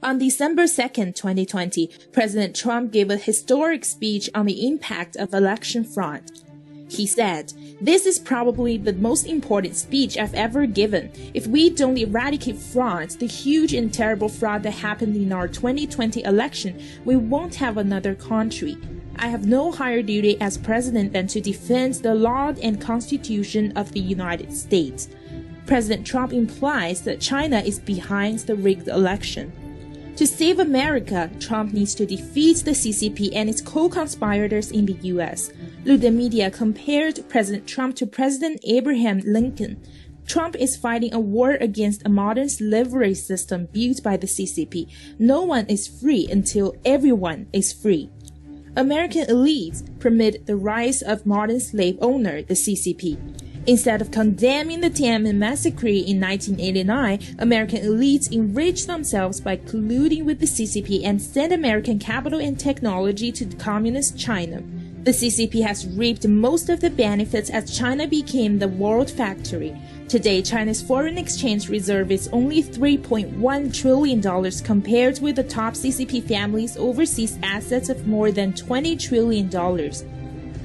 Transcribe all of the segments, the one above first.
On December 2, 2020, President Trump gave a historic speech on the impact of election fraud. He said, "This is probably the most important speech I've ever given. If we don't eradicate fraud, the huge and terrible fraud that happened in our 2020 election, we won't have another country. I have no higher duty as president than to defend the law and constitution of the United States." President Trump implies that China is behind the rigged election. To save America, Trump needs to defeat the CCP and its co-conspirators in the U.S. The media compared President Trump to President Abraham Lincoln. Trump is fighting a war against a modern slavery system built by the CCP. No one is free until everyone is free. American elites permit the rise of modern slave owner, the CCP. Instead of condemning the Tiananmen massacre in 1989, American elites enriched themselves by colluding with the CCP and sent American capital and technology to communist China. The CCP has reaped most of the benefits as China became the world factory. Today, China's foreign exchange reserve is only $3.1 trillion compared with the top CCP family's overseas assets of more than $20 trillion.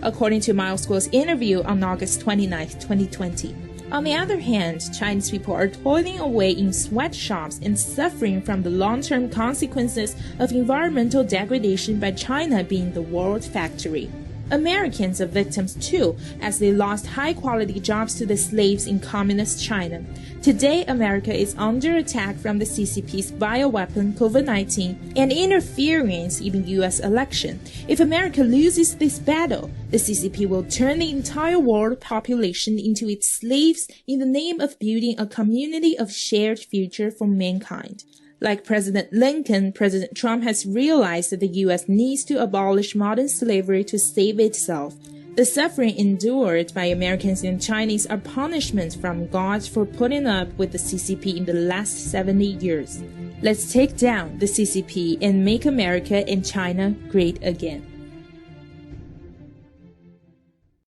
According to Miles School's interview on August 29, 2020. On the other hand, Chinese people are toiling away in sweatshops and suffering from the long-term consequences of environmental degradation by China being the world factory. Americans are victims too, as they lost high-quality jobs to the slaves in communist China. Today, America is under attack from the CCP's bioweapon COVID-19 and interference in the U.S. election. If America loses this battle, the CCP will turn the entire world population into its slaves in the name of building a community of shared future for mankind. Like President Lincoln, President Trump has realized that the U.S. needs to abolish modern slavery to save itself. The suffering endured by Americans and Chinese are punishments from God for putting up with the CCP in the last 70 years. Let's take down the CCP and make America and China great again.